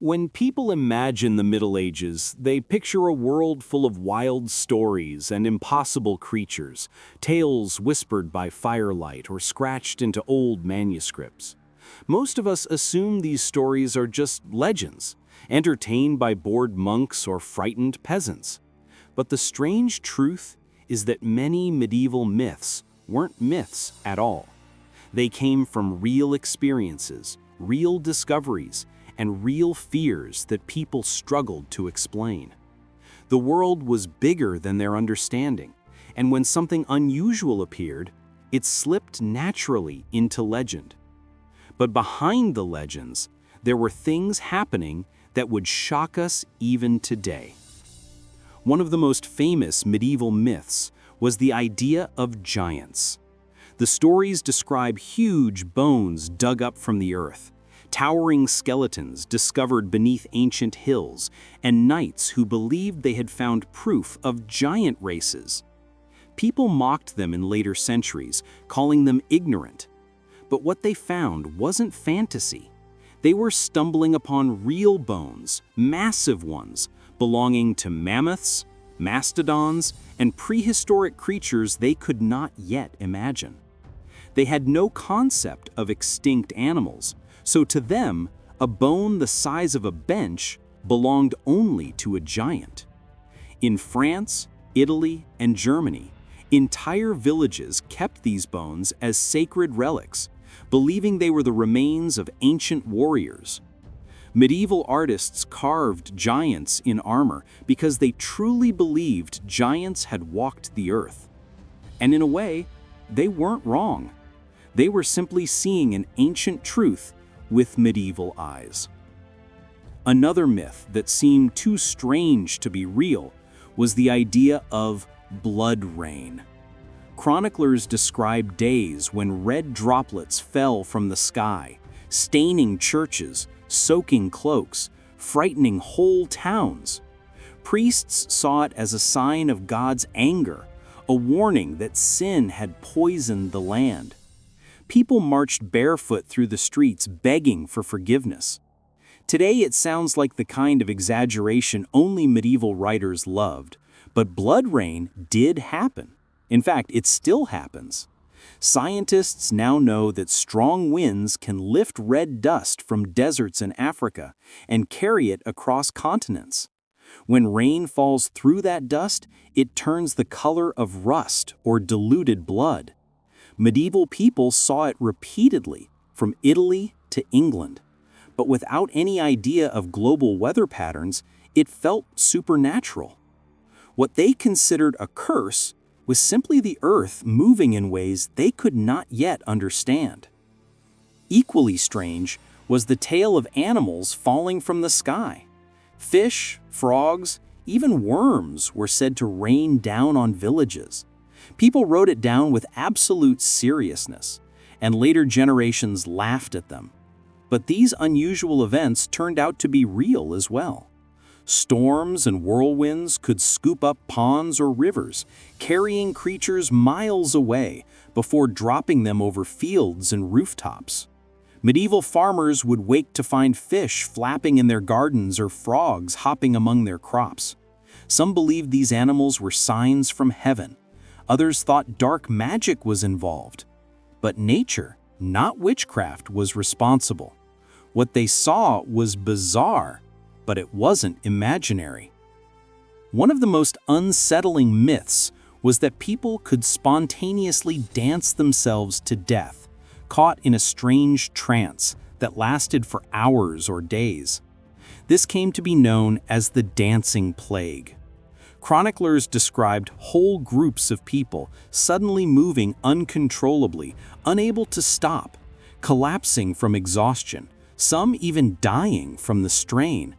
When people imagine the Middle Ages, they picture a world full of wild stories and impossible creatures, tales whispered by firelight or scratched into old manuscripts. Most of us assume these stories are just legends, entertained by bored monks or frightened peasants. But the strange truth is that many medieval myths weren't myths at all. They came from real experiences, real discoveries, and real fears that people struggled to explain. The world was bigger than their understanding, and when something unusual appeared, it slipped naturally into legend. But behind the legends, there were things happening that would shock us even today. One of the most famous medieval myths was the idea of giants. The stories describe huge bones dug up from the earth, towering skeletons discovered beneath ancient hills, and knights who believed they had found proof of giant races. People mocked them in later centuries, calling them ignorant. But what they found wasn't fantasy. They were stumbling upon real bones, massive ones, belonging to mammoths, mastodons, and prehistoric creatures they could not yet imagine. They had no concept of extinct animals, so to them, a bone the size of a bench belonged only to a giant. In France, Italy, and Germany, entire villages kept these bones as sacred relics, believing they were the remains of ancient warriors. Medieval artists carved giants in armor because they truly believed giants had walked the earth. And in a way, they weren't wrong. They were simply seeing an ancient truth with medieval eyes. Another myth that seemed too strange to be real was the idea of blood rain. Chroniclers describe days when red droplets fell from the sky, staining churches, soaking cloaks, frightening whole towns. Priests saw it as a sign of God's anger, a warning that sin had poisoned the land. People marched barefoot through the streets begging for forgiveness. Today it sounds like the kind of exaggeration only medieval writers loved, but blood rain did happen. In fact, it still happens. Scientists now know that strong winds can lift red dust from deserts in Africa and carry it across continents. When rain falls through that dust, it turns the color of rust or diluted blood. Medieval people saw it repeatedly, from Italy to England. But without any idea of global weather patterns, it felt supernatural. What they considered a curse was simply the earth moving in ways they could not yet understand. Equally strange was the tale of animals falling from the sky. Fish, frogs, even worms were said to rain down on villages. People wrote it down with absolute seriousness, and later generations laughed at them. But these unusual events turned out to be real as well. Storms and whirlwinds could scoop up ponds or rivers, carrying creatures miles away before dropping them over fields and rooftops. Medieval farmers would wake to find fish flapping in their gardens or frogs hopping among their crops. Some believed these animals were signs from heaven. Others thought dark magic was involved. But nature, not witchcraft, was responsible. What they saw was bizarre, but it wasn't imaginary. One of the most unsettling myths was that people could spontaneously dance themselves to death, caught in a strange trance that lasted for hours or days. This came to be known as the dancing plague. Chroniclers described whole groups of people suddenly moving uncontrollably, unable to stop, collapsing from exhaustion, some even dying from the strain.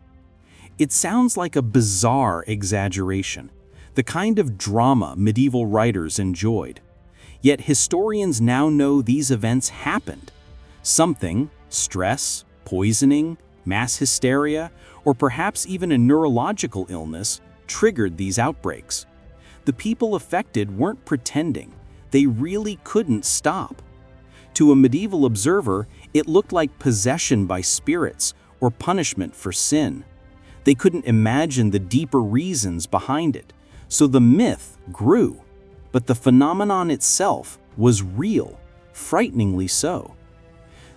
It sounds like a bizarre exaggeration, the kind of drama medieval writers enjoyed. Yet historians now know these events happened. Something, stress, poisoning, mass hysteria, or perhaps even a neurological illness, triggered these outbreaks. The people affected weren't pretending. They really couldn't stop. To a medieval observer, it looked like possession by spirits or punishment for sin. They couldn't imagine the deeper reasons behind it, so the myth grew. But the phenomenon itself was real, frighteningly so.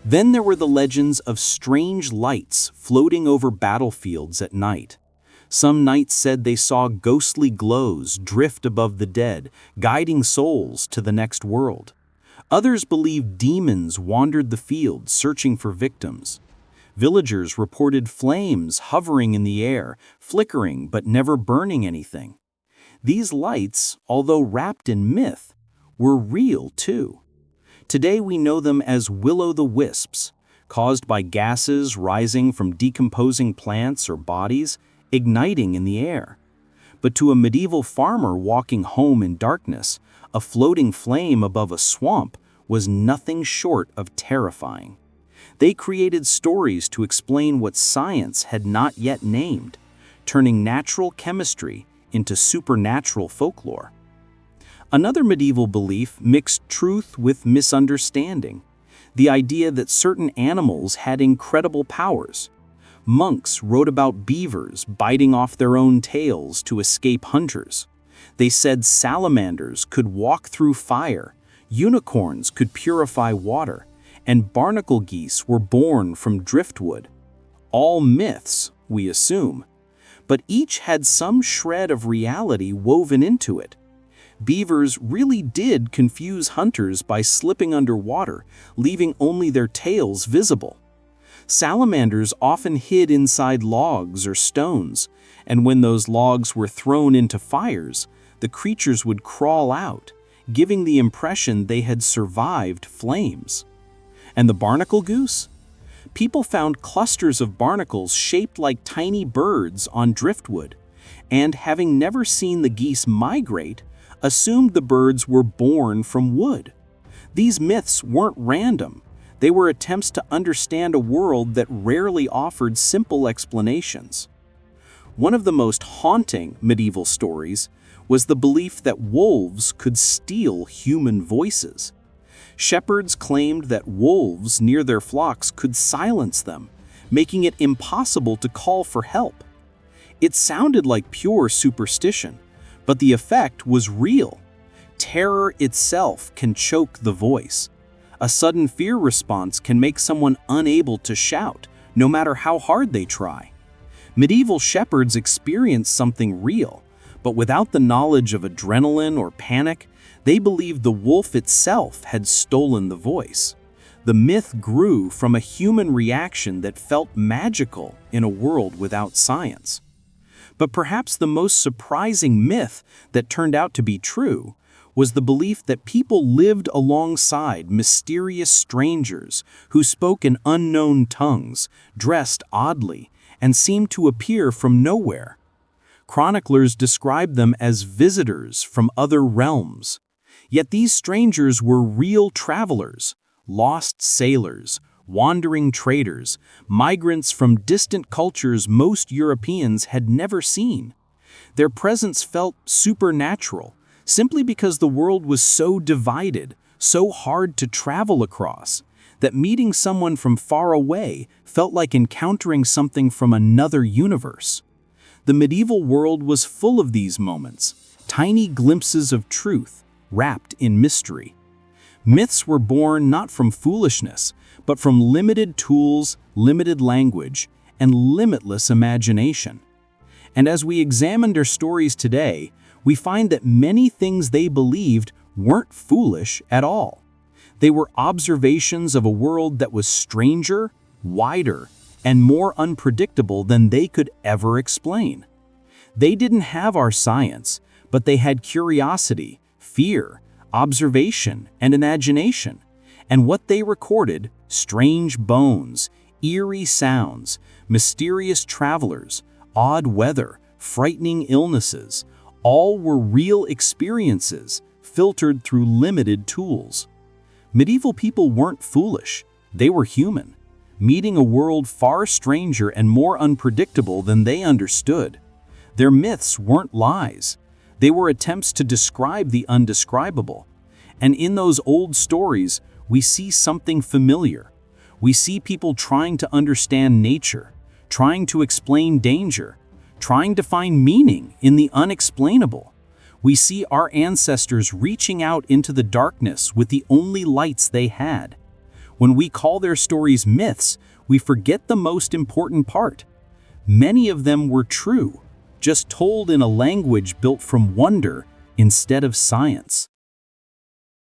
Then there were the legends of strange lights floating over battlefields at night. Some knights said they saw ghostly glows drift above the dead, guiding souls to the next world. Others believed demons wandered the fields searching for victims. Villagers reported flames hovering in the air, flickering but never burning anything. These lights, although wrapped in myth, were real too. Today we know them as will-o'-the-wisps, caused by gases rising from decomposing plants or bodies, igniting in the air. But to a medieval farmer walking home in darkness, a floating flame above a swamp was nothing short of terrifying. They created stories to explain what science had not yet named, turning natural chemistry into supernatural folklore. Another medieval belief mixed truth with misunderstanding, the idea that certain animals had incredible powers. Monks wrote about beavers biting off their own tails to escape hunters. They said salamanders could walk through fire, unicorns could purify water, and barnacle geese were born from driftwood. All myths, we assume, but each had some shred of reality woven into it. Beavers really did confuse hunters by slipping underwater, leaving only their tails visible. Salamanders often hid inside logs or stones, and when those logs were thrown into fires, the creatures would crawl out, giving the impression they had survived flames. And the barnacle goose? People found clusters of barnacles shaped like tiny birds on driftwood, and having never seen the geese migrate, assumed the birds were born from wood. These myths weren't random. They were attempts to understand a world that rarely offered simple explanations. One of the most haunting medieval stories was the belief that wolves could steal human voices. Shepherds claimed that wolves near their flocks could silence them, making it impossible to call for help. It sounded like pure superstition, but the effect was real. Terror itself can choke the voice. A sudden fear response can make someone unable to shout, no matter how hard they try. Medieval shepherds experienced something real, but without the knowledge of adrenaline or panic, they believed the wolf itself had stolen the voice. The myth grew from a human reaction that felt magical in a world without science. But perhaps the most surprising myth that turned out to be true was the belief that people lived alongside mysterious strangers who spoke in unknown tongues, dressed oddly, and seemed to appear from nowhere. Chroniclers described them as visitors from other realms. Yet these strangers were real travelers, lost sailors, wandering traders, migrants from distant cultures most Europeans had never seen. Their presence felt supernatural, simply because the world was so divided, so hard to travel across, that meeting someone from far away felt like encountering something from another universe. The medieval world was full of these moments, tiny glimpses of truth, wrapped in mystery. Myths were born not from foolishness, but from limited tools, limited language, and limitless imagination. And as we examine their stories today, we find that many things they believed weren't foolish at all. They were observations of a world that was stranger, wider, and more unpredictable than they could ever explain. They didn't have our science, but they had curiosity, fear, observation, and imagination. And what they recorded, strange bones, eerie sounds, mysterious travelers, odd weather, frightening illnesses, all were real experiences filtered through limited tools. Medieval people weren't foolish, they were human, meeting a world far stranger and more unpredictable than they understood. Their myths weren't lies, they were attempts to describe the undescribable. And in those old stories, we see something familiar. We see people trying to understand nature, trying to explain danger, trying to find meaning in the unexplainable. We see our ancestors reaching out into the darkness with the only lights they had. When we call their stories myths, we forget the most important part. Many of them were true, just told in a language built from wonder instead of science.